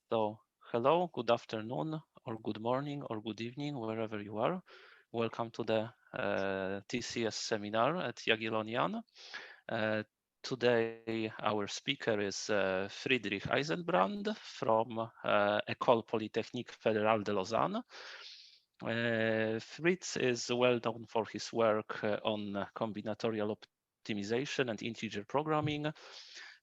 So, hello, good afternoon, or good morning, or good evening, wherever you are. Welcome to the TCS seminar at Jagiellonian. Today, our speaker is Friedrich Eisenbrand from École Polytechnique Fédérale de Lausanne. Fritz is well known for his work on combinatorial optimization and integer programming.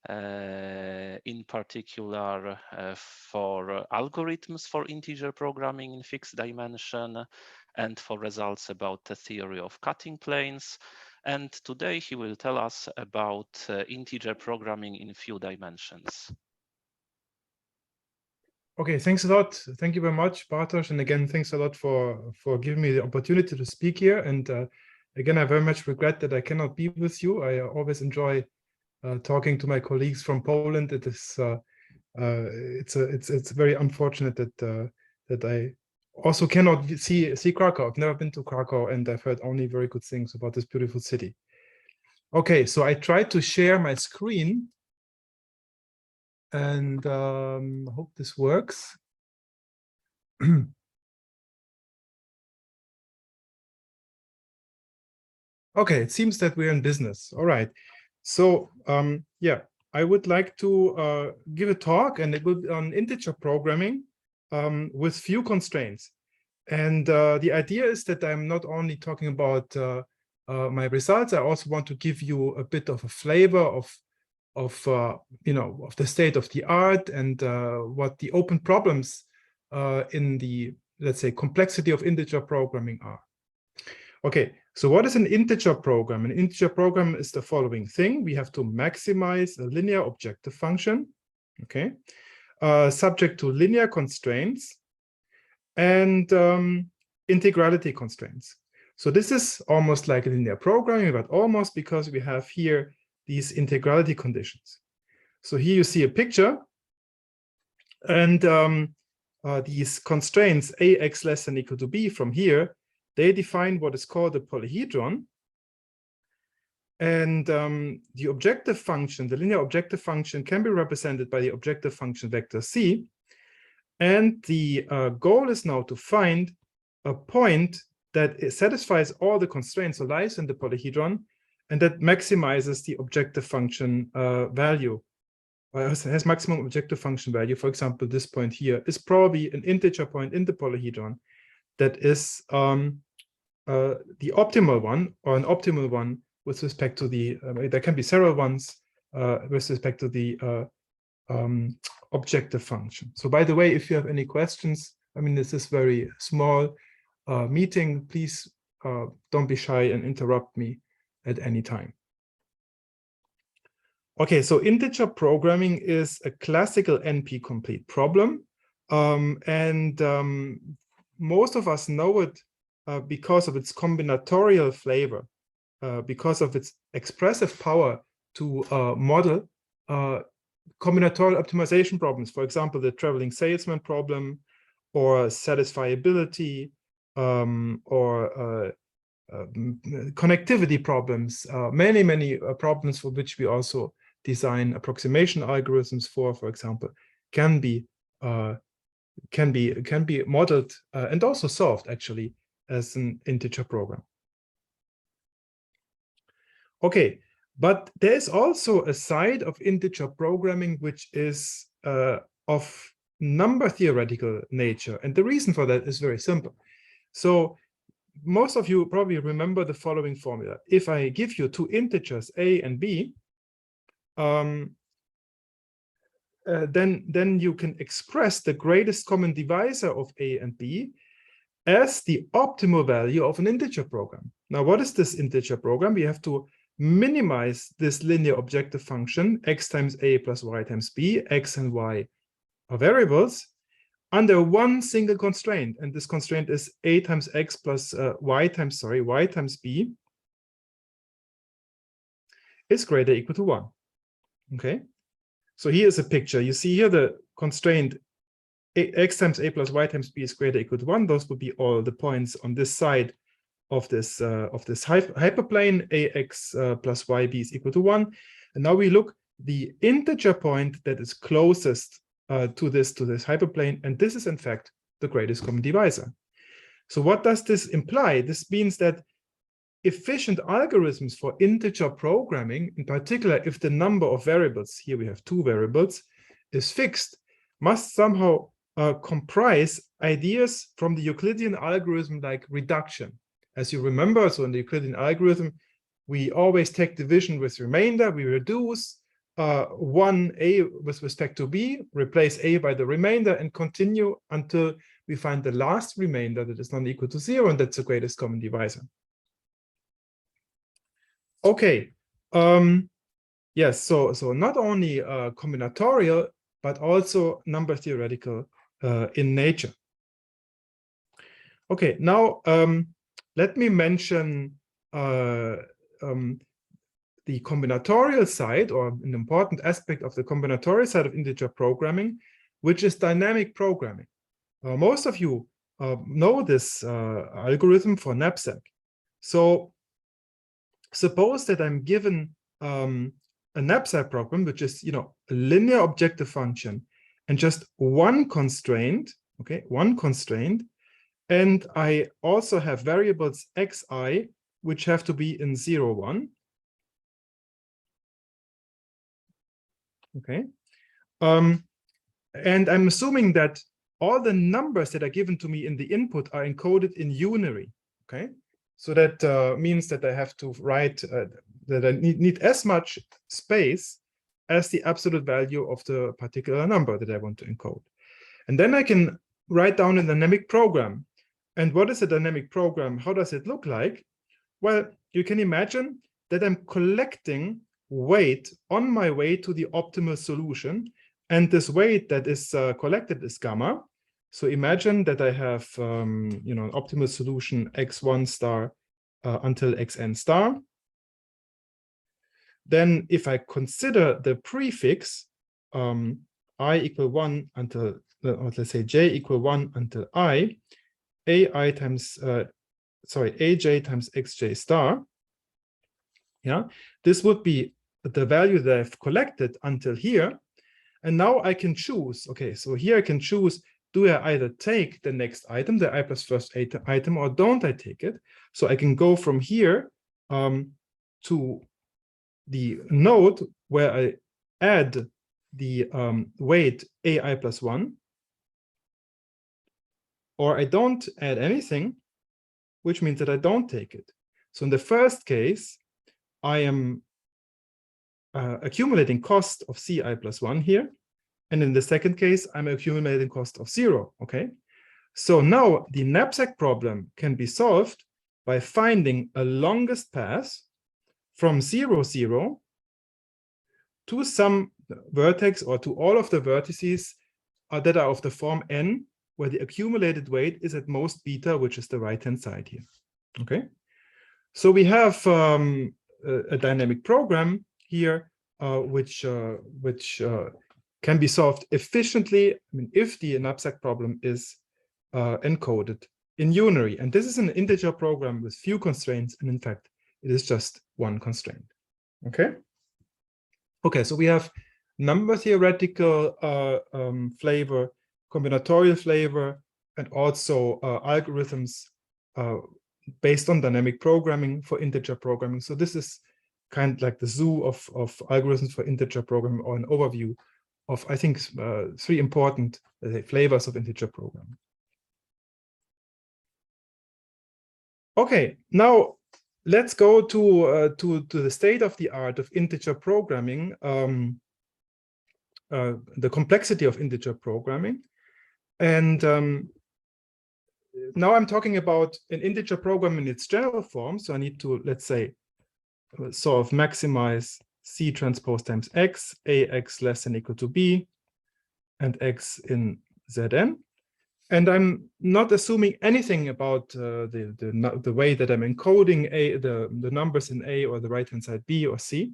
In particular for algorithms for integer programming in fixed dimension and for results about the theory of cutting planes. And today he will tell us about integer programming in few dimensions. Okay, thanks a lot. Thank you very much, Bartosz. And again, thanks a lot for giving me the opportunity to speak here. And again, I very much regret that I cannot be with you. I always enjoy talking to my colleagues from Poland. It is it's very unfortunate that I also cannot see Krakow. I've never been to Krakow, and I've heard only very good things about this beautiful city. Okay, so I tried to share my screen. And I hope this works. Okay, it seems that we're in business. All right. So yeah, I would like to give a talk, and it will be on integer programming with few constraints. And the idea is that I'm not only talking about my results, I also want to give you a bit of a flavor of the state of the art and what the open problems in the, let's say, complexity of integer programming are. Okay, so what is an integer program? An integer program is the following thing. We have to maximize a linear objective function, okay, subject to linear constraints and integrality constraints. So this is almost like a linear programming, but almost, because we have here these integrality conditions. So here you see a picture, and these constraints ax less than or equal to b from here, they define what is called a polyhedron. And the objective function, the linear objective function, can be represented by the objective function vector c. And the goal is now to find a point that satisfies all the constraints, so lies in the polyhedron, and that maximizes the objective function value, has maximum objective function value. For example, this point here is probably an integer point in the polyhedron that is the optimal one, or an optimal one with respect to the, there can be several ones with respect to the objective function. So by the way, if you have any questions, I mean, this is very small meeting, please don't be shy and interrupt me at any time. Okay, so integer programming is a classical NP-complete problem. Most of us know it because of its combinatorial flavor, because of its expressive power to model combinatorial optimization problems. For example, the traveling salesman problem, or satisfiability, or connectivity problems, many problems for which we also design approximation algorithms for example, can be modeled and also solved actually as an integer program. Okay, but there is also a side of integer programming which is of number theoretical nature, and the reason for that is very simple. So most of you probably remember the following formula. If I give you two integers a and b, then you can express the greatest common divisor of a and b as the optimal value of an integer program. Now, what is this integer program? We have to minimize this linear objective function, x times a plus y times b. X and y are variables under one single constraint, and this constraint is a times x plus y times b is greater or equal to 1. Okay, so here's a picture. You see here the constraint x times a plus y times b is greater or equal to 1. Those would be all the points on this side of this hyperplane. Ax plus yb is equal to 1. And now we look the integer point that is closest to this hyperplane, and this is in fact the greatest common divisor. So what does this imply? This means that efficient algorithms for integer programming, in particular if the number of variables, here we have 2 variables, is fixed, must somehow comprise ideas from the Euclidean algorithm like reduction. As you remember, so in the Euclidean algorithm, we always take division with remainder, we reduce 1a with respect to b, replace a by the remainder, and continue until we find the last remainder that is not equal to 0, and that's the greatest common divisor. Okay, yes, so not only combinatorial, but also number theoretical in nature. Okay, now let me mention the combinatorial side, or an important aspect of the combinatorial side of integer programming, which is dynamic programming. Most of you know this algorithm for knapsack. So suppose that I'm given a knapsack problem, which is, a linear objective function and just one constraint, okay, one constraint, and I also have variables xi, which have to be in 0, 1. Okay, and I'm assuming that all the numbers that are given to me in the input are encoded in unary. Okay, so that means that I have to write that I need as much space as the absolute value of the particular number that I want to encode. And then I can write down a dynamic program. And what is a dynamic program? How does it look like? Well, you can imagine that I'm collecting weight on my way to the optimal solution. And this weight that is collected is gamma. So imagine that I have, an optimal solution x1 star until xn star. Then if I consider the prefix I equal 1 until, or let's say j equal 1 until I, aj times xj star, yeah, this would be the value that I've collected until here. And now I can choose, okay, so here I can choose, do I either take the next item, the I plus first item, or don't I take it? So I can go from here to the node where I add the weight ai plus 1, or I don't add anything, which means that I don't take it. So in the first case, I am accumulating cost of ci plus 1 here. And in the second case, I'm accumulating cost of 0, okay? So now the knapsack problem can be solved by finding a longest path from 0, 0 to some vertex or to all of the vertices that are of the form n, where the accumulated weight is at most beta, which is the right-hand side here, okay? So we have a dynamic program here, which can be solved efficiently, I mean, if the knapsack problem is encoded in unary. And this is an integer program with few constraints, and in fact, it is just one constraint. Okay? Okay, so we have number theoretical flavor, combinatorial flavor, and also algorithms based on dynamic programming for integer programming. So this is kind of like the zoo of algorithms for integer programming, or an overview of, I think, 3 important flavors of integer programming. Okay, now let's go to the state of the art of integer programming, the complexity of integer programming. And now I'm talking about an integer program in its general form. So I need to, let's say, sort of maximize C transpose times X, AX less than or equal to B, and X in Zn. And I'm not assuming anything about the way that I'm encoding the numbers in A or the right-hand side B or C.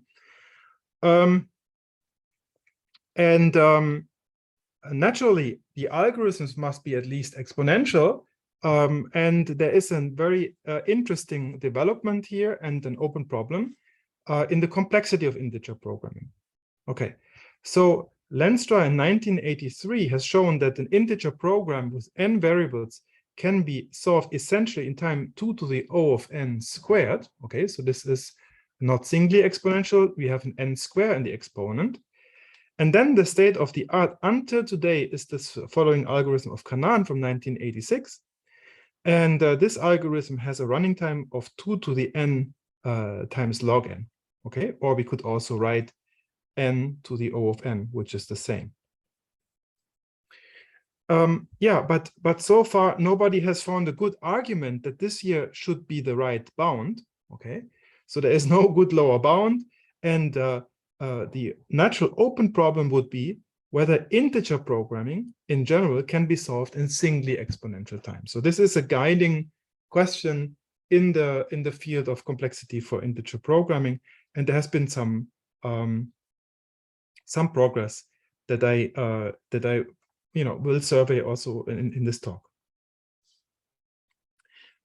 Naturally, the algorithms must be at least exponential. And there is a very interesting development here and an open problem in the complexity of integer programming. Okay, so Lenstra in 1983 has shown that an integer program with n variables can be solved essentially in time 2 to the O of n squared. Okay, so this is not singly exponential. We have an n square in the exponent. And then the state of the art until today is this following algorithm of Canaan from 1986. And this algorithm has a running time of 2 to the n times log n. Okay, or we could also write n to the O of n, which is the same. Yeah, but so far nobody has found a good argument that this here should be the right bound. Okay, so there is no good lower bound, and the natural open problem would be whether integer programming in general can be solved in singly exponential time. So this is a guiding question in the field of complexity for integer programming, and there has been some progress that I will survey also in this talk.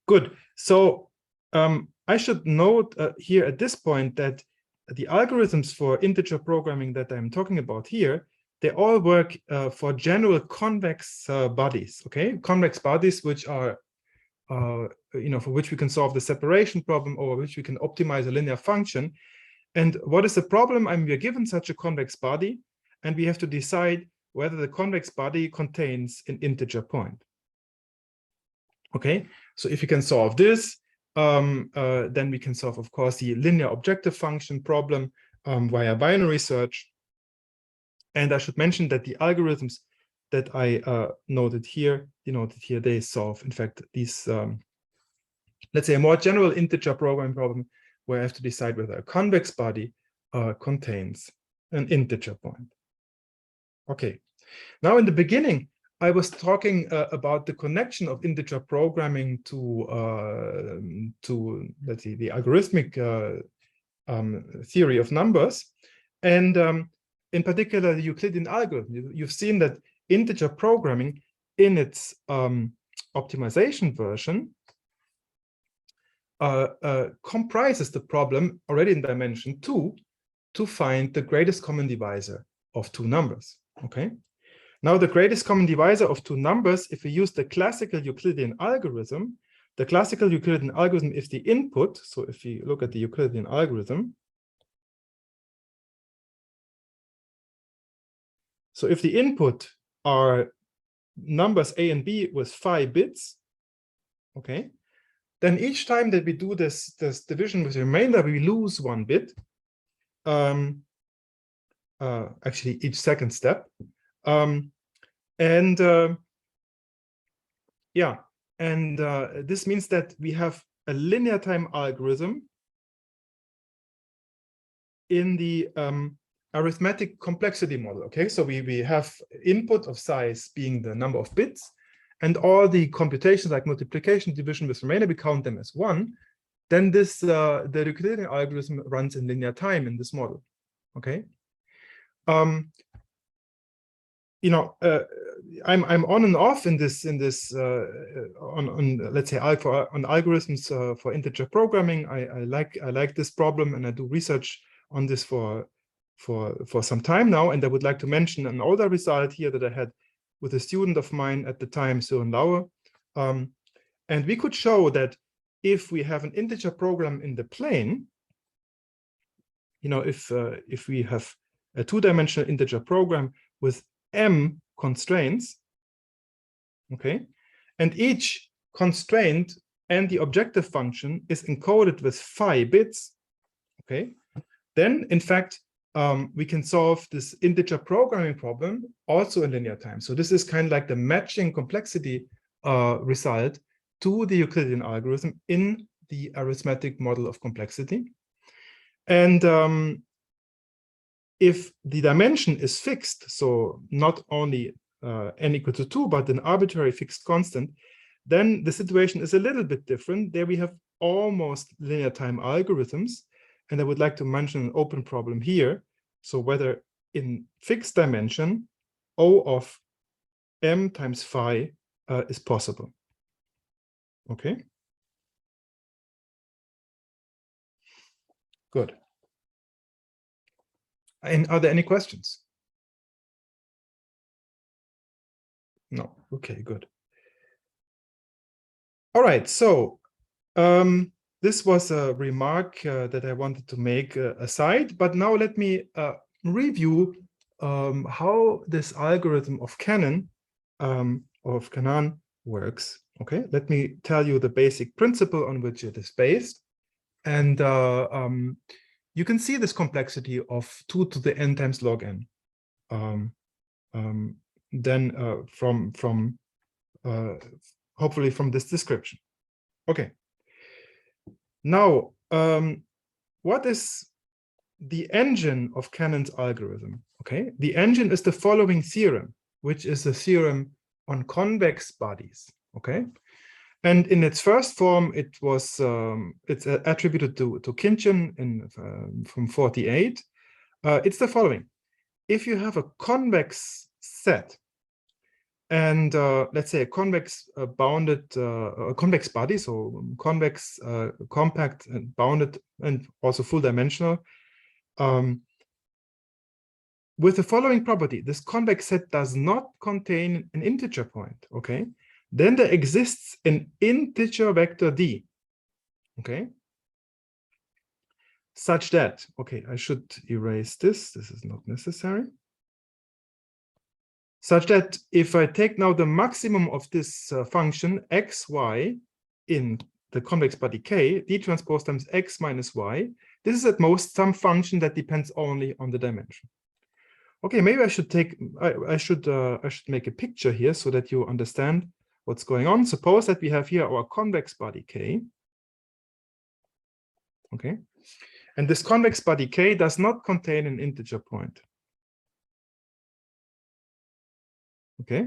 Good. So I should note here at this point that the algorithms for integer programming that I'm talking about here, they all work for general convex bodies. Okay, convex bodies which are for which we can solve the separation problem, or which we can optimize a linear function. And what is the problem? I mean, we're given such a convex body, and we have to decide whether the convex body contains an integer point. Okay, so if you can solve this, then we can solve, of course, the linear objective function problem via binary search. And I should mention that the algorithms that I noted here, they solve, in fact, these, let's say, a more general integer programming problem where I have to decide whether a convex body contains an integer point. Okay, now in the beginning, I was talking about the connection of integer programming to let's see, the algorithmic theory of numbers, and in particular the Euclidean algorithm. You've seen that integer programming in its optimization version comprises the problem already in dimension 2 to find the greatest common divisor of two numbers. Okay. Now, the greatest common divisor of two numbers, if we use the classical Euclidean algorithm, is the input. So if we look at the Euclidean algorithm, so if the input are numbers A and B with 5 bits, okay, then each time that we do this division with the remainder, we lose 1 bit. Actually, each second step. This means that we have a linear time algorithm in the arithmetic complexity model. Okay, so we have input of size being the number of bits, and all the computations like multiplication, division with remainder, we count them as 1. Then this the Euclidean algorithm runs in linear time in this model. Okay. I'm on and off in this on let's say on algorithms for integer programming. I like this problem, and I do research on this for some time now. And I would like to mention an older result here that I had with a student of mine at the time, Søren Lauer, and we could show that if we have an integer program in the plane, if we have a 2-dimensional integer program with m constraints, okay, and each constraint and the objective function is encoded with 5 bits, okay, then in fact we can solve this integer programming problem also in linear time. So this is kind of like the matching complexity result to the Euclidean algorithm in the arithmetic model of complexity. And if the dimension is fixed, so not only n equal to 2, but an arbitrary fixed constant, then the situation is a little bit different. There we have almost linear time algorithms. And I would like to mention an open problem here. So whether in fixed dimension, O of m times phi is possible. Okay. Good. And are there any questions? No. Okay, good. All right. So this was a remark that I wanted to make aside, but now let me review how this algorithm of Cannon works. Okay, let me tell you the basic principle on which it is based. And you can see this complexity of 2 to the n times log n. Then from hopefully from this description. Okay. Now, what is the engine of Cannon's algorithm? Okay, the engine is the following theorem, which is a theorem on convex bodies. Okay, and in its first form, it was it's attributed to Khinchin in from 48. It's the following: if you have a convex set, and let's say a convex bounded a convex body, so convex, compact, and bounded, and also full dimensional, with the following property: this convex set does not contain an integer point. Okay, then there exists an integer vector d. Okay, such that, okay, I should erase this. This is not necessary. Such that if I take now the maximum of this function x, y in the convex body K, d transpose times x minus y, this is at most some function that depends only on the dimension. Okay, maybe I should take, I should make a picture here so that you understand what's going on. Suppose that we have here our convex body K. Okay, and this convex body K does not contain an integer point. Okay,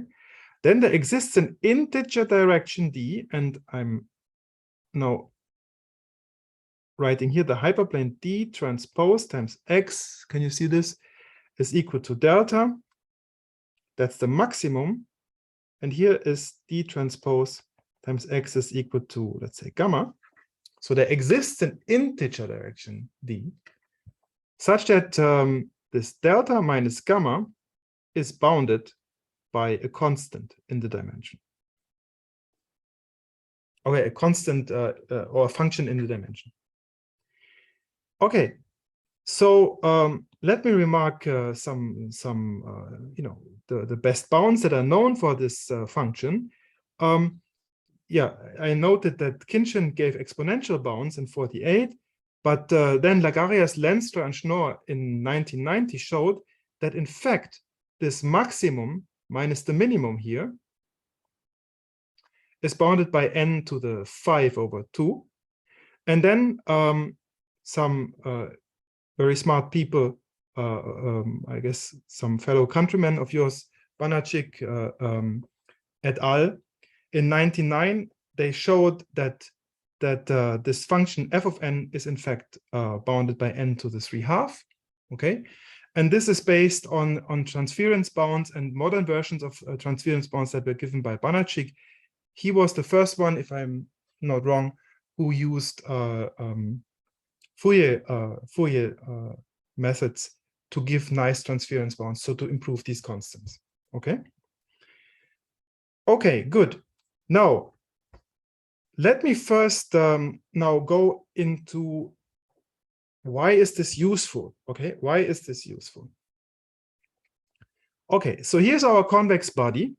then there exists an integer direction d, and I'm now writing here the hyperplane d transpose times x. Can you see this? Is equal to delta. That's the maximum. And here is d transpose times x is equal to, let's say, gamma. So there exists an integer direction d, such that this delta minus gamma is bounded by a constant in the dimension. Okay, a constant or a function in the dimension. Okay, so let me remark some you know, the best bounds that are known for this function. Yeah, I noted that Khinchin gave exponential bounds in 48, but then Lagarius, Lenstra, and Schnorr in 1990 showed that in fact this maximum minus the minimum here is bounded by n to the 5/2. And then some very smart people, I guess some fellow countrymen of yours, Banachik et al. In 1999, they showed that this function f of n is in fact bounded by n to the 3/2. Okay, and this is based on transference bounds and modern versions of transference bounds that were given by Banachik. He was the first one, if I'm not wrong, who used Fourier methods to give nice transference bounds, so to improve these constants. Okay. Okay, good. Now, let me first now go into why is this useful? Okay, why is this useful? Okay, so here's our convex body.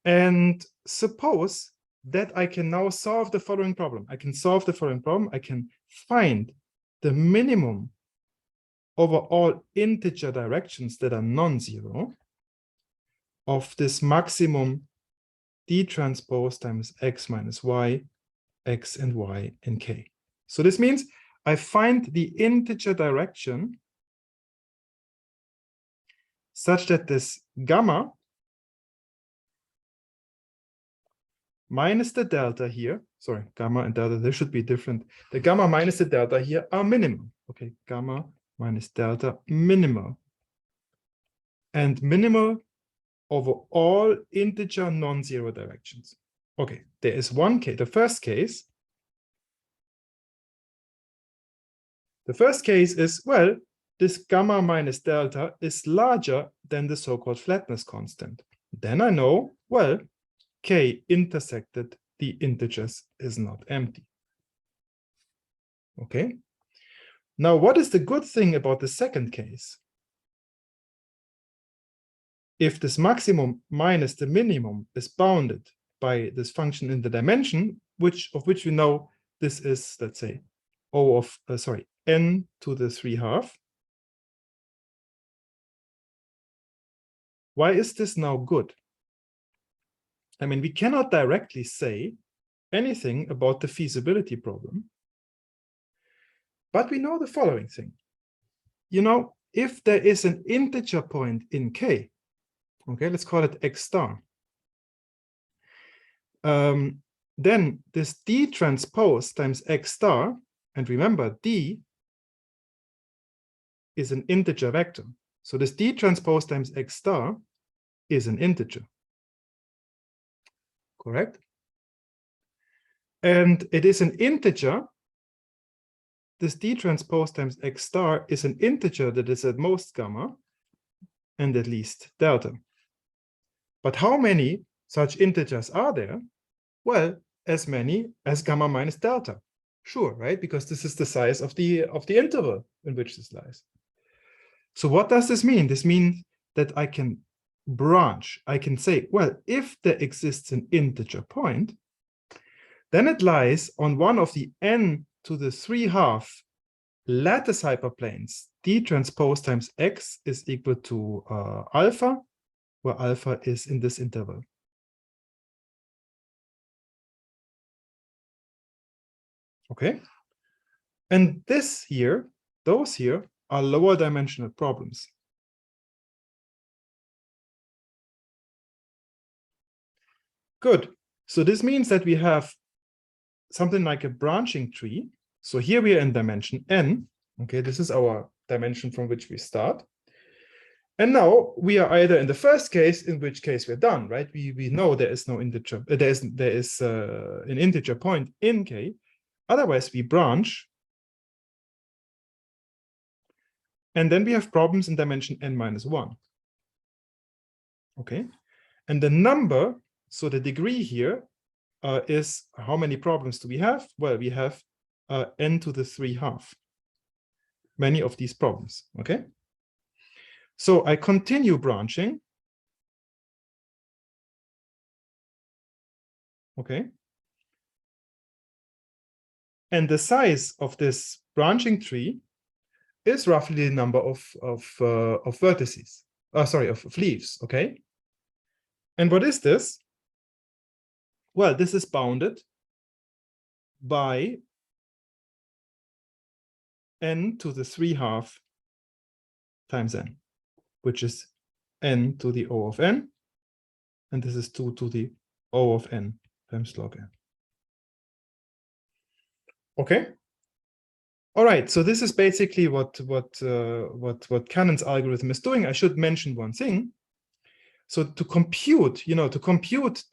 And suppose that I can now solve the following problem. I can solve the following problem. I can find the minimum over all integer directions that are non-zero of this maximum d transpose times x minus y, x and y and k. So this means I find the integer direction such that this gamma minus the delta here, sorry, gamma and delta, they should be different. The gamma minus the delta here are minimum. Okay, gamma minus delta minimal. And minimal over all integer non-zero directions. Okay, there is one case, the first case. The first case is, well, this gamma minus delta is larger than the so-called flatness constant. then I know, well, k intersected the integers is not empty. Okay. Now, what is the good thing about the second case? If this maximum minus the minimum is bounded by this function in the dimension, of which we know this is, let's say, n to the 3/2. Why is this now good? I mean, we cannot directly say anything about the feasibility problem, but we know the following thing. You know, if there is an integer point in K, okay, let's call it X star, then this D transpose times X star, and remember, D is an integer vector. So this D transpose times X star is an integer. Correct? And it is an integer. This D transpose times X star is an integer that is at most gamma and at least delta. But how many such integers are there? Well, as many as gamma minus delta. Sure, right? Because this is the size of the interval in which this lies. So what does this mean? This means that I can branch. I can say, well, if there exists an integer point, then it lies on one of the n to the 3/2 lattice hyperplanes. D transpose times X is equal to alpha, where alpha is in this interval. Okay. And this here, those here are lower dimensional problems. Good. So this means that we have something like a branching tree. So here we are in dimension n. Okay, this is our dimension from which we start. And now we are either in the first case, in which case we're done, right? We know there is no integer, there is an integer point in K. Otherwise, we branch. And then we have problems in dimension n-1. Okay. And the number, so the degree here is how many problems do we have? Well, we have n to the 3/2. Many of these problems. Okay. So I continue branching. Okay. And the size of this branching tree is roughly the number of vertices. Of leaves. Okay. And what is this? Well, this is bounded by n to the 3/2 times n, which is n to the O of n, and this is 2 to the O of n times log n. Okay. All right. So this is basically what Cannon's algorithm is doing. I should mention one thing. So to compute,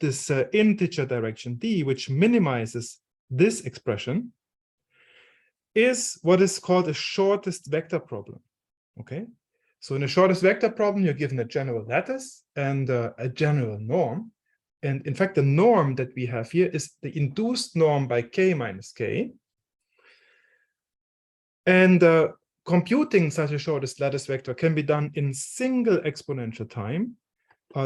this integer direction d, which minimizes this expression, is what is called a shortest vector problem. Okay. So in a shortest vector problem, you're given a general lattice and a general norm. And in fact, the norm that we have here is the induced norm by k minus k. And computing such a shortest lattice vector can be done in single exponential time.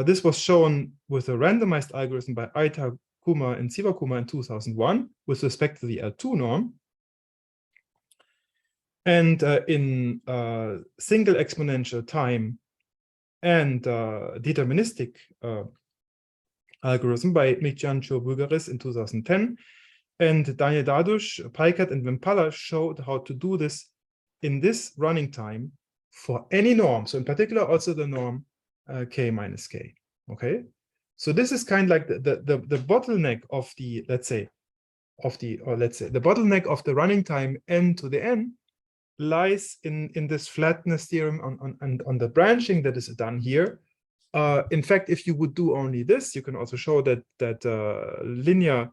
This was shown with a randomized algorithm by Aita Kumar and Siva Kumar in 2001 with respect to the L2 norm. And in single exponential time and deterministic algorithm by Michiancho Bulgaris in 2010. And Daniel Dadush, Paikat, and Vimpala showed how to do this in this running time for any norm. So in particular, also the norm k minus k. Okay. So this is kind of like the bottleneck of the, the bottleneck of the running time n to the n lies in this flatness theorem on the branching that is done here. In fact, if you would do only this, you can also show that linear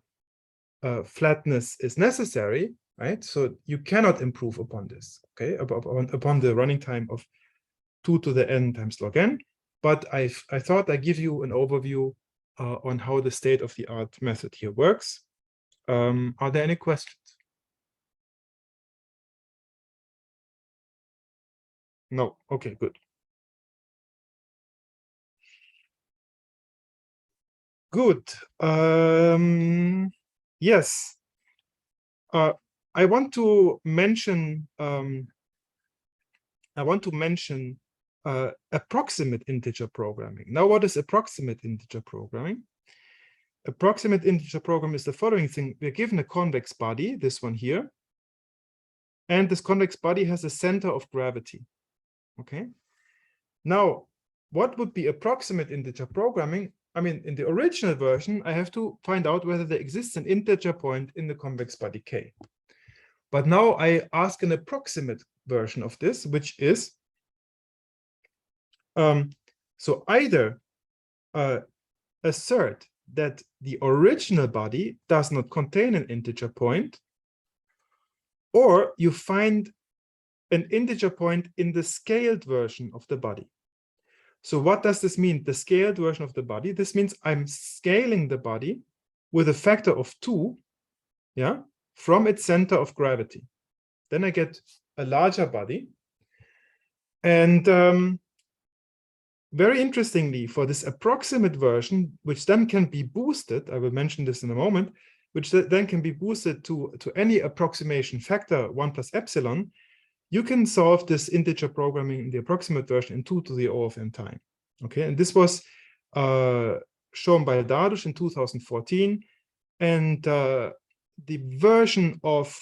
flatness is necessary, right? So you cannot improve upon this, okay? Upon the running time of 2 to the n times log n. but I thought I'd give you an overview on how the state-of-the-art method here works. Are there any questions? No. Okay, good. Good. Yes. I want to mention approximate integer programming. Now, what is approximate integer programming? Approximate integer program is the following thing. We're given a convex body, this one here, and this convex body has a center of gravity. Okay. Now, what would be approximate integer programming? I mean, in the original version, I have to find out whether there exists an integer point in the convex body K. But now I ask an approximate version of this, which is, so either assert that the original body does not contain an integer point, or you find an integer point in the scaled version of the body. So what does this mean? The scaled version of the body. This means I'm scaling the body with a factor of 2, yeah, from its center of gravity. Then I get a larger body. And very interestingly, for this approximate version, which then can be boosted, I will mention this in a moment, which then can be boosted to any approximation factor 1 plus epsilon, you can solve this integer programming in the approximate version in 2 to the O of n time. Okay, and this was shown by Dardush in 2014. And the version of,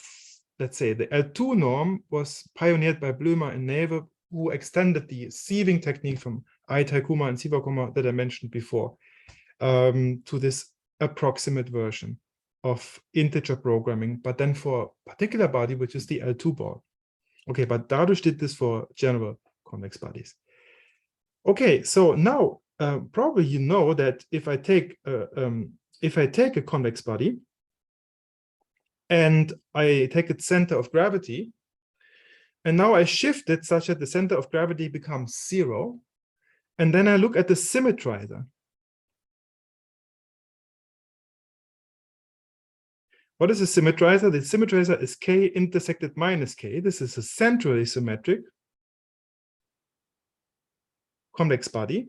let's say, the L2 norm was pioneered by Blömer and Neve, who extended the sieving technique from Aitai-Kuma and Siwa-Kuma that I mentioned before to this approximate version of integer programming, but then for a particular body, which is the L2 ball. Okay, but Dardush did this for general convex bodies. Okay, so now probably you know that if I take a convex body and I take its center of gravity, and now I shift it such that the center of gravity becomes 0, and then I look at the symmetrizer. What is a symmetrizer? The symmetrizer is K intersected minus K. This is a centrally symmetric convex body.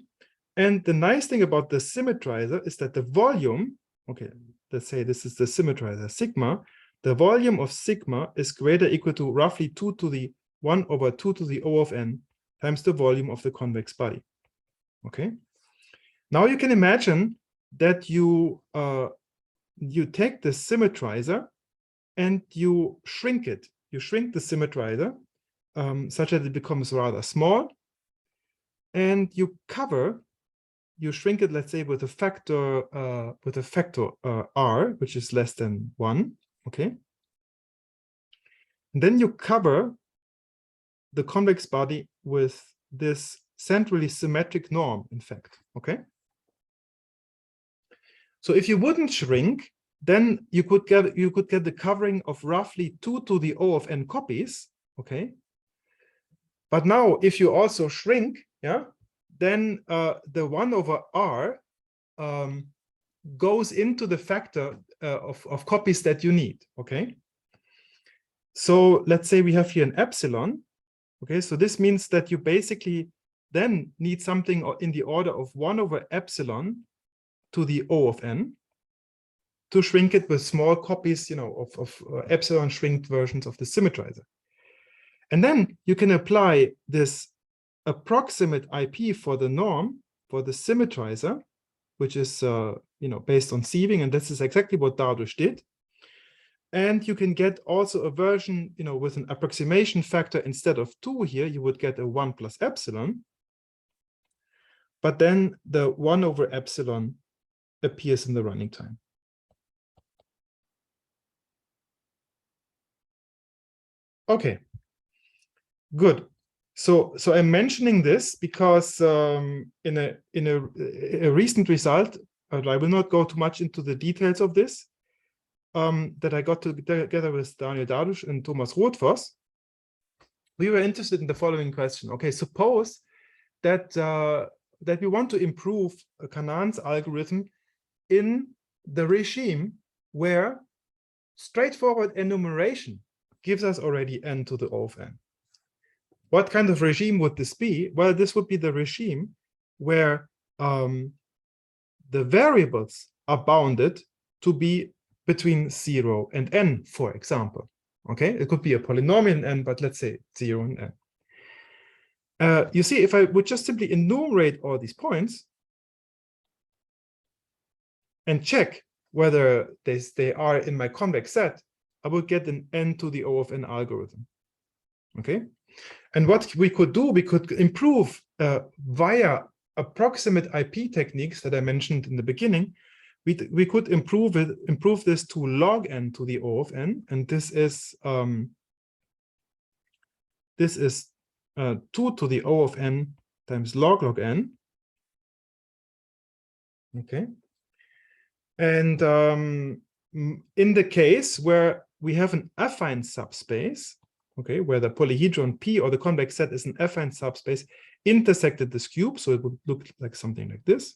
And the nice thing about the symmetrizer is that the volume, okay, let's say this is the symmetrizer sigma, the volume of sigma is greater or equal to roughly 2 to the 1 over 2 to the O of n times the volume of the convex body. Okay. Now you can imagine that you take the symmetrizer and you shrink it. You shrink the symmetrizer such that it becomes rather small, and you shrink it, let's say, with a factor r, which is less than 1. Okay. And then you cover the convex body with this centrally symmetric norm, in fact. Okay. So if you wouldn't shrink, then you could get the covering of roughly 2 to the O of n copies. Okay. But now if you also shrink, yeah, then the 1 over r goes into the factor of copies that you need. Okay. So let's say we have here an epsilon. Okay, so this means that you basically then need something in the order of 1 over epsilon to the O of n to shrink it with small copies, you know, of epsilon shrinked versions of the symmetrizer. And then you can apply this approximate IP for the norm for the symmetrizer, which is you know, based on sieving, and this is exactly what Dardush did. And you can get also a version, you know, with an approximation factor instead of 2 here, you would get a 1 plus epsilon. But then the 1 over epsilon appears in the running time. Okay, good. So I'm mentioning this because in a recent result, I will not go too much into the details of this, that I got together with Daniel Dardush and Thomas Rothfoss. We were interested in the following question. Okay, suppose that that we want to improve Canaan's algorithm in the regime where straightforward enumeration gives us already n to the O of n. What kind of regime would this be? Well, this would be the regime where the variables are bounded to be between 0 and n, for example. Okay, it could be a polynomial in n, but let's say 0 and n. You see, if I would just simply enumerate all these points and check whether they are in my convex set, I would get an n to the O of n algorithm. Okay, and what we could do, we could improve via approximate IP techniques that I mentioned in the beginning. We could improve this to log n to the O of n, and this is 2 to the O of n times log n. Okay, and in the case where we have an affine subspace, okay, where the polyhedron P or the convex set is an affine subspace intersected this cube, so it would look like something like this.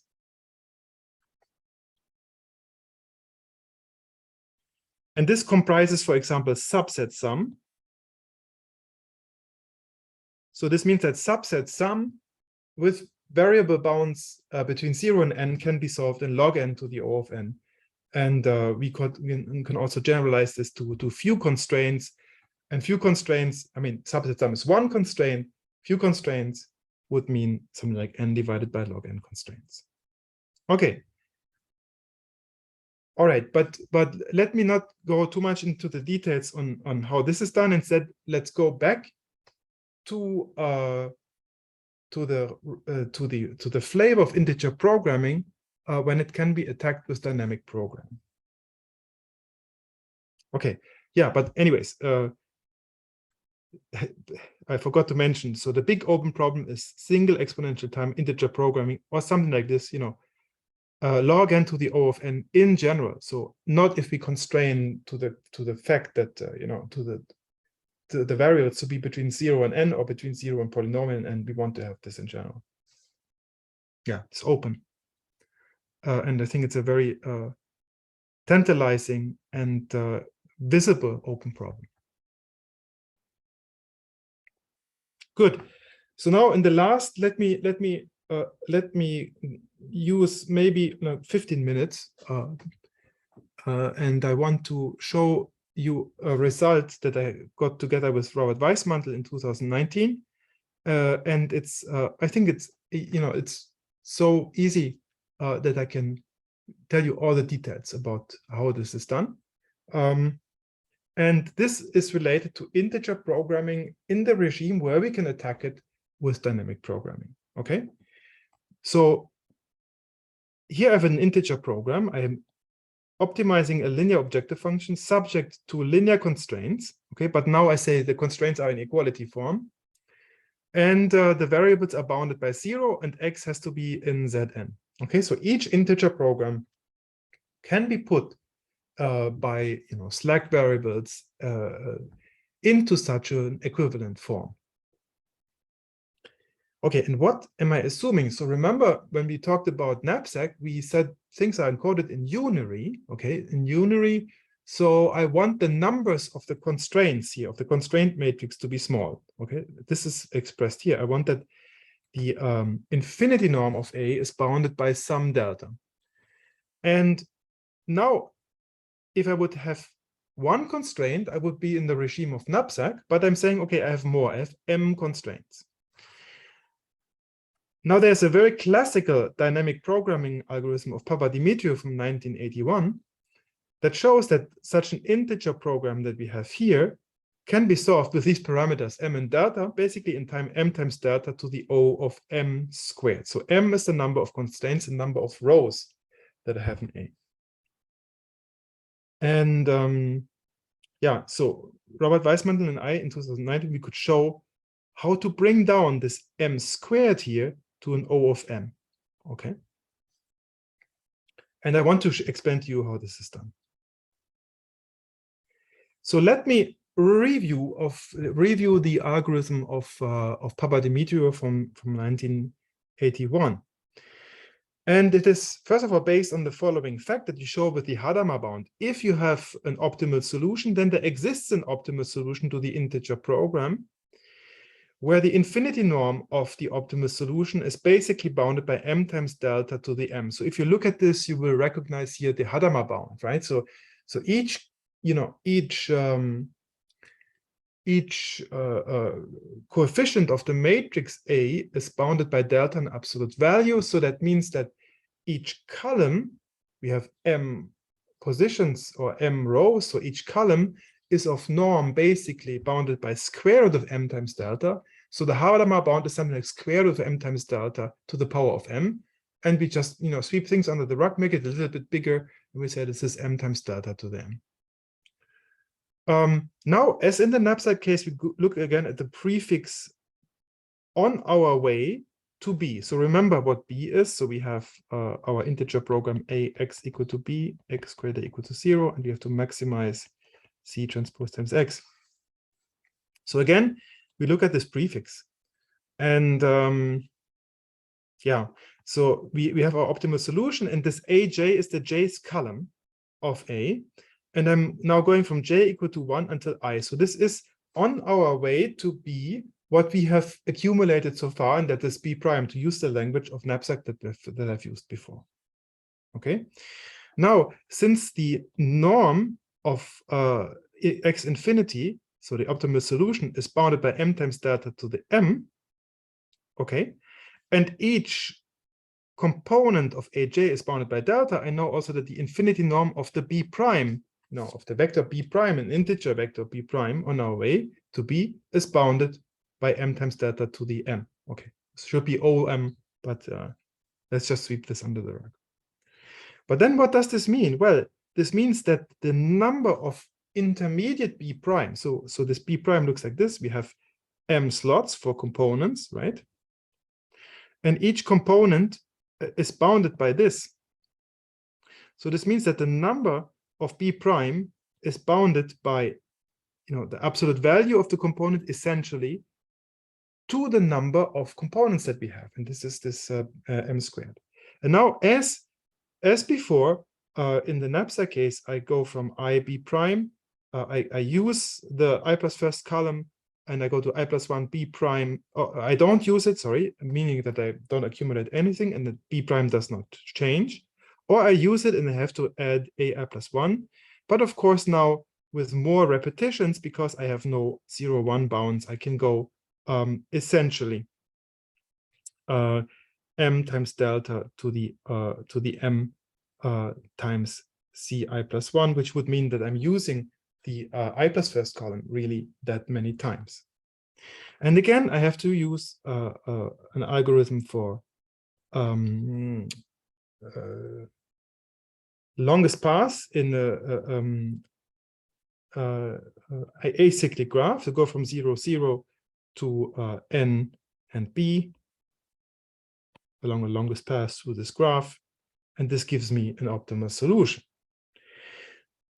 And this comprises, for example, subset sum. So this means that subset sum with variable bounds between 0 and n can be solved in log n to the O of n. And we can also generalize this to few constraints. And few constraints, I mean, subset sum is one constraint. Few constraints would mean something like n divided by log n constraints. Okay. All right, but let me not go too much into the details on how this is done. Instead, let's go back to the flavor of integer programming when it can be attacked with dynamic programming. Okay, yeah, but anyways, I forgot to mention. So the big open problem is single exponential time integer programming, or something like this. You know, log n to the O of n in general. So not if we constrain to the fact that you know, to the variables to be between 0 and n, or between 0 and polynomial, and we want to have this in general. Yeah, it's open. And I think it's a very tantalizing and visible open problem. Good. So now in the last, let me use maybe 15 minutes, and I want to show you a result that I got together with Robert Weismantel in 2019, and it's I think it's, you know, it's so easy that I can tell you all the details about how this is done. And this is related to integer programming in the regime where we can attack it with dynamic programming. Okay, so here I have an integer program. I am optimizing a linear objective function subject to linear constraints. Okay, but now I say the constraints are in equality form, and the variables are bounded by 0, and x has to be in Zn. Okay, so each integer program can be put by, you know, slack variables into such an equivalent form. Okay, and what am I assuming? So remember, when we talked about knapsack, we said things are encoded in unary. Okay, in unary. So I want the numbers of the constraints here, of the constraint matrix, to be small. Okay, this is expressed here. I want that the infinity norm of A is bounded by some delta. And now, if I would have one constraint, I would be in the regime of knapsack, but I'm saying, okay, I have more, I have m constraints. Now there's a very classical dynamic programming algorithm of Papadimitriou from 1981 that shows that such an integer program that we have here can be solved with these parameters m and delta, basically in time m times delta to the O of m squared. So m is the number of constraints, the number of rows that I have in A. And yeah, so Robert Weismantel and I in 2019, we could show how to bring down this m squared here to an O of m. Okay. And I want to explain to you how this is done. So let me review the algorithm of Papadimitriou from 1981. And it is, first of all, based on the following fact that you show with the Hadamard bound. If you have an optimal solution, then there exists an optimal solution to the integer program, where the infinity norm of the optimal solution is basically bounded by m times delta to the m. So if you look at this, you will recognize here the Hadamard bound, right? So each, each coefficient of the matrix A is bounded by delta and absolute value. So that means that each column, we have m positions or m rows, so each column is of norm basically bounded by square root of m times delta. So the Hadamard bound is something like square root of m times delta to the power of m. And we just, sweep things under the rug, make it a little bit bigger, and we say this is m times delta to the m. Now, as in the knapsack case, we look again at the prefix on our way to b. So remember what b is. So we have our integer program a x equal to b, x greater equal to 0, and we have to maximize c transpose times x. So again, we look at this prefix. And yeah, so we have our optimal solution, and this aj is the jth column of a. And I'm now going from j equal to 1 until I. So this is on our way to b, what we have accumulated so far, and that is b prime, to use the language of knapsack that I've used before. Okay. Now, since the norm of x infinity, so the optimal solution, is bounded by m times delta to the m, okay, and each component of aj is bounded by delta, I know also that the infinity norm of the b prime, of the vector b prime, an integer vector b prime on our way to b, is bounded by m times delta to the m. Okay, it should be om, but let's just sweep this under the rug. But then what does this mean? Well, this means that the number of intermediate b prime, so this b prime looks like this. We have m slots for components, right? And each component is bounded by this. So this means that the number of b prime is bounded by, the absolute value of the component essentially to the number of components that we have. And this is this m squared. And now, as before, in the knapsack case, I go from I b prime. I use the I plus first column, and I go to I plus 1 b prime. I don't use it, sorry, meaning that I don't accumulate anything, and the b prime does not change. Or I use it and I have to add ai plus 1. But of course, now with more repetitions, because I have no 0, 1 bounds, I can go essentially m times delta to the m times ci plus 1, which would mean that I'm using the I plus first column really that many times. And again, I have to use an algorithm for longest path in acyclic graph to go from 0, 0 to n and b along the longest path through this graph. And this gives me an optimal solution.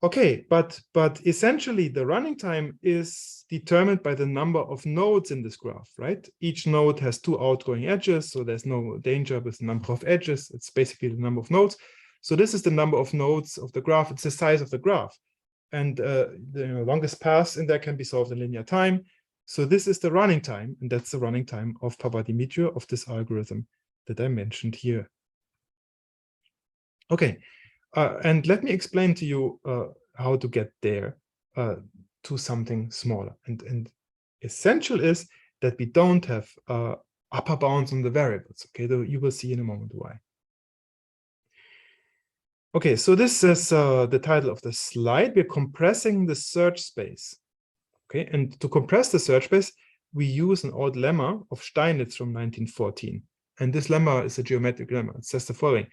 Okay, but essentially the running time is determined by the number of nodes in this graph, right? Each node has 2 outgoing edges, so there's no danger with the number of edges. It's basically the number of nodes. So this is the number of nodes of the graph. It's the size of the graph. And the longest path in there can be solved in linear time. So this is the running time, and that's the running time of Papa-Dimitriou of this algorithm that I mentioned here. Okay. And let me explain to you how to get there to something smaller. And essential is that we don't have upper bounds on the variables. Okay, though you will see in a moment why. Okay, so this is the title of the slide. We're compressing the search space. Okay, and to compress the search space, we use an old lemma of Steinitz from 1914. And this lemma is a geometric lemma. It says the following.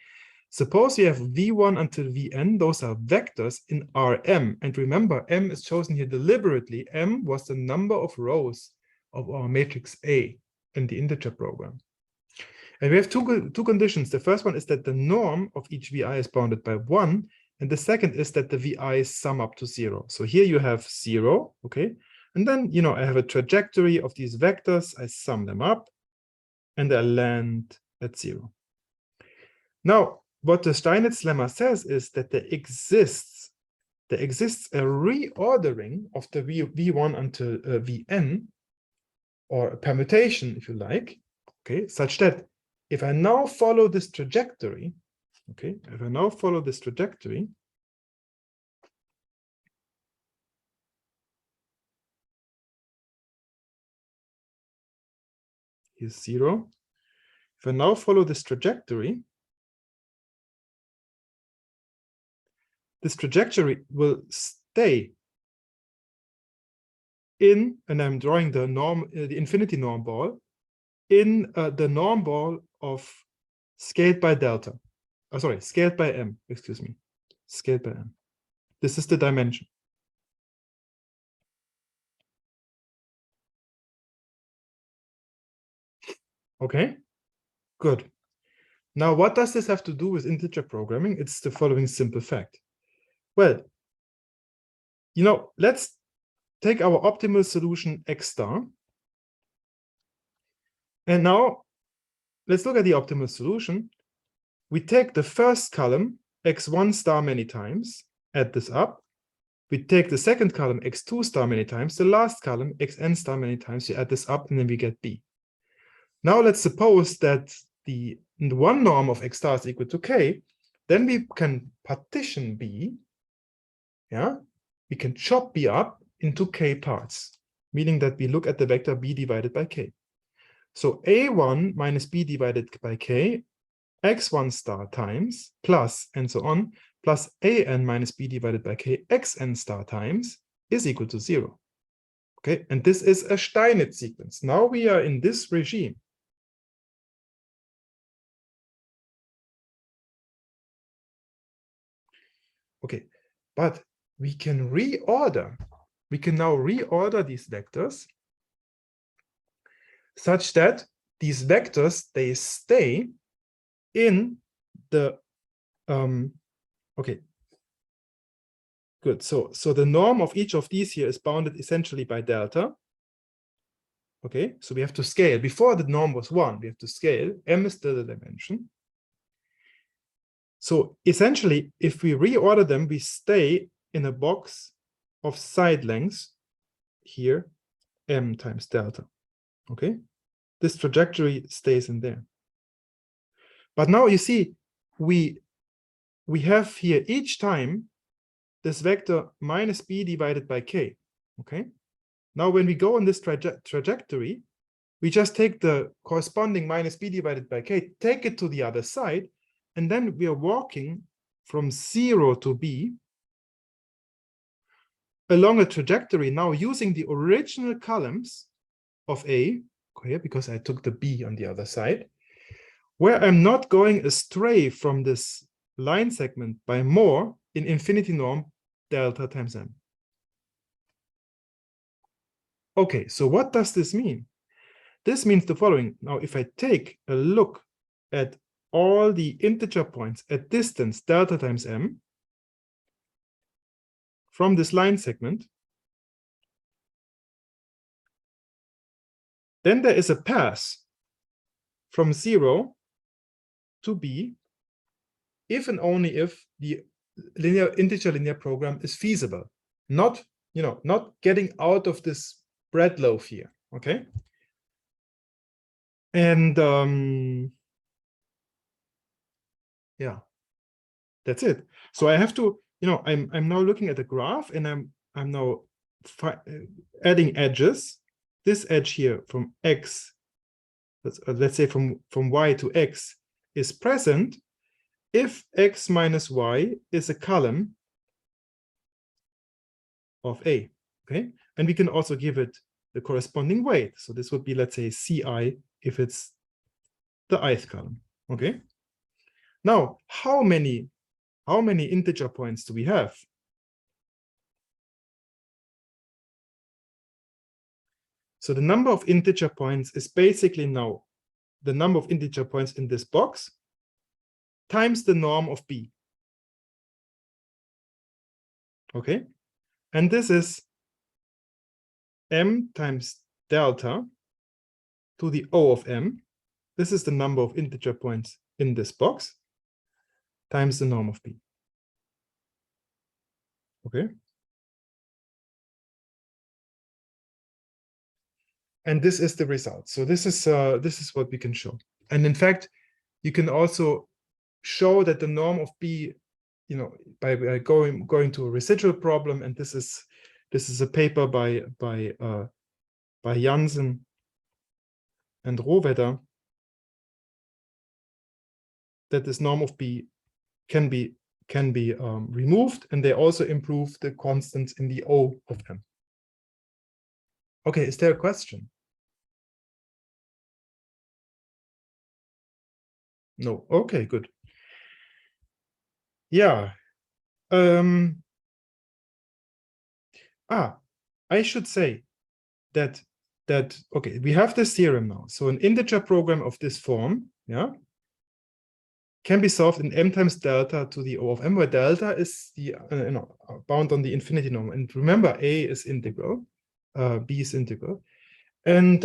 Suppose you have v1 until vn, those are vectors in Rm. And remember, m is chosen here deliberately. M was the number of rows of our matrix A in the integer program. And we have two conditions. The first one is that the norm of each vi is bounded by 1. And the second is that the vi's sum up to 0. So here you have 0, okay? And then, I have a trajectory of these vectors. I sum them up, and I land at 0. Now, what the Steinitz lemma says is that there exists a reordering of the V1 until Vn, or a permutation, if you like, okay, such that if I now follow this trajectory, okay, if I now follow this trajectory, here's 0. If I now follow this trajectory will stay in, and I'm drawing the norm, the infinity norm ball, in the norm ball of scaled by delta. Oh, sorry, scaled by m, excuse me, scaled by m. This is the dimension. Okay, good. Now, what does this have to do with integer programming? It's the following simple fact. Well, you know, let's take our optimal solution x star. And now let's look at the optimal solution. We take the first column, x1 star many times, add this up. We take the second column, x2 star many times, the last column, xn star many times, we add this up, and then we get b. Now let's suppose that the one norm of x star is equal to k, then we can partition b, yeah? We can chop b up into k parts, meaning that we look at the vector b divided by k. So a1 minus b divided by k, x1 star times, plus, and so on, plus an minus b divided by k, xn star times, is equal to 0. Okay, and this is a Steinitz sequence. Now we are in this regime. Okay, but we can reorder. We can now reorder these vectors such that these vectors, they stay in the, okay, good. So the norm of each of these here is bounded essentially by delta. Okay, so we have to scale. Before the norm was 1, we have to scale. M is still the dimension. So essentially, if we reorder them, we stay in a box of side lengths here, m times delta. Okay, this trajectory stays in there. But now you see, we have here each time this vector minus b divided by k. Okay, now when we go on this trajectory, we just take the corresponding minus b divided by k, take it to the other side, and then we are walking from 0 to b along a trajectory now using the original columns of A, okay, because I took the B on the other side, where I'm not going astray from this line segment by more in infinity norm delta times m. Okay, so what does this mean? This means the following. Now, if I take a look at all the integer points at distance delta times m from this line segment, then there is a path from 0 to b if and only if the integer linear program is feasible, not, you know, not getting out of this bread loaf here. Okay, and yeah, that's it. So I have to, you know, I'm now looking at the graph, and I'm now adding edges. This edge here from x, let's say from y to x, is present if x minus y is a column of A. Okay, and we can also give it the corresponding weight. So this would be, let's say, ci if it's the ith column. Okay, now how many integer points do we have? So the number of integer points is basically now the number of integer points in this box times the norm of B. Okay, and this is m times delta to the O of m. This is the number of integer points in this box. times the norm of B. Okay. And this is the result. So this is what we can show. And in fact, you can also show that the norm of B, you know, by going to a residual problem. And this is a paper by Jansen and Rohwedder, that this norm of B can be removed, and they also improve the constants in the O of M. Okay, is there a question? No. Okay, good. Yeah. I should say that okay, we have this theorem now. So an integer program of this form, yeah, can be solved in m times delta to the O of M, where delta is the bound on the infinity norm. And remember, A is integral, B is integral, and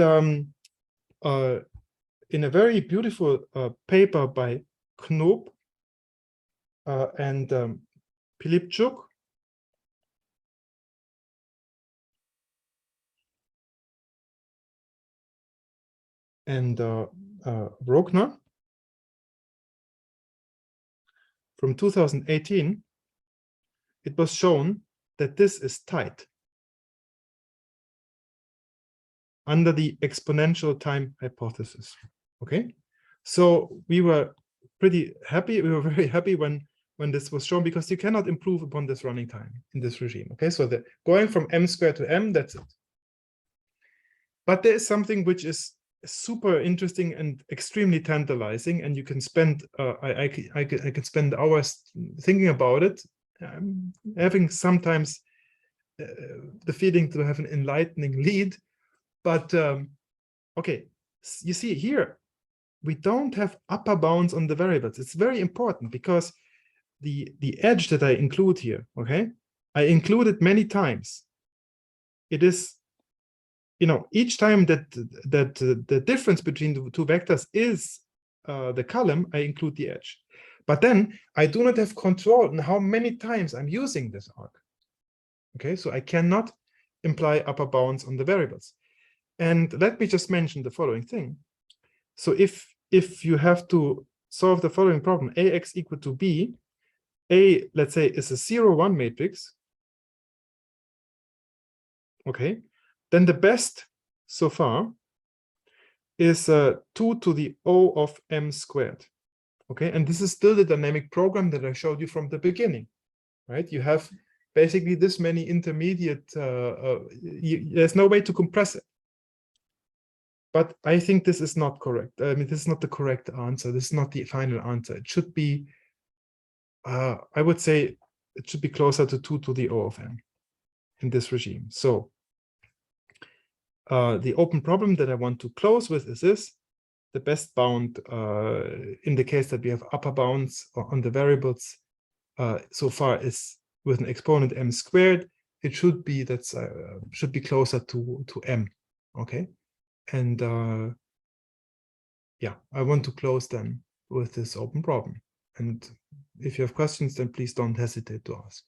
in a very beautiful paper by Knoop and Pilipchuk, and Rogner from 2018, it was shown that this is tight under the exponential time hypothesis. Okay, so we were pretty happy. We were very happy when this was shown, because you cannot improve upon this running time in this regime. Okay, so going from m squared to m, that's it. But there is something which is super interesting and extremely tantalizing, and you can spend I can spend hours thinking about it. I'm having sometimes the feeling to have an enlightening lead, but okay, you see here we don't have upper bounds on the variables. It's very important, because the edge that I include here, okay, I include it many times. It is, you know, each time that the difference between the two vectors is the column, I include the edge. But then I do not have control on how many times I'm using this arc. Okay, so I cannot imply upper bounds on the variables. And let me just mention the following thing. So if you have to solve the following problem, AX equal to B, A, let's say, is a 0, 1 matrix. Okay, then the best so far is 2 to the O of M squared. Okay, and this is still the dynamic program that I showed you from the beginning, right? You have basically this many intermediate, there's no way to compress it. But I think this is not correct. I mean, this is not the correct answer. This is not the final answer. It should be, I would say, it should be closer to 2 to the O of M in this regime. So the open problem that I want to close with is this. The best bound, in the case that we have upper bounds on the variables, so far is with an exponent m squared. It should be should be closer to m. Okay, and yeah, I want to close then with this open problem. And if you have questions, then please don't hesitate to ask.